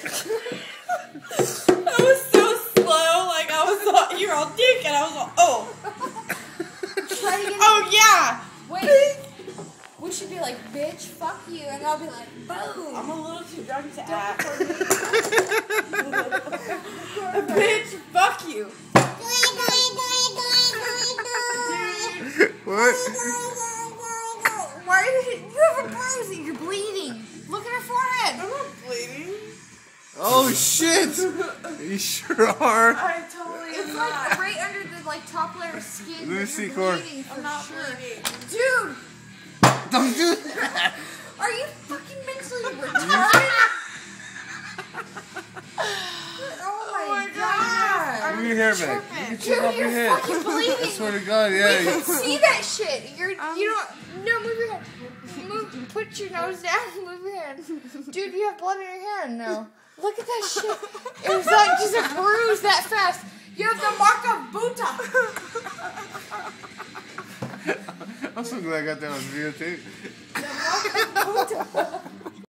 That was so slow. Like I was all, you're all dick, and I was all, oh. Try to get Oh yeah. Wait. We should be like, bitch, fuck you, and I'll be like, boom. I'm a little too drunk to act. Bitch, fuck you. What? Why did you have a bruise? You're bleeding. Look at her forehead. I'm not bleeding. Oh shit! You sure are. I totally It's am like not. right under the top layer of skin. Let me but see, you're Cor. bleeding for I'm not sure. bleeding. Dude, Don't do that. are you fucking mentally retarded? Oh my god. Move your hair back. You can chip off your Dude, head. you're fucking bleeding. I swear to God, We yeah. can see that shit. You don't. No, move your head. Put your nose down. Move your hand. Dude, you have blood in your hand now. Look at that shit. It was like just a bruise that fast. You have the mark of Buddha. I'm so glad I got that on videotape. The mark of Buddha.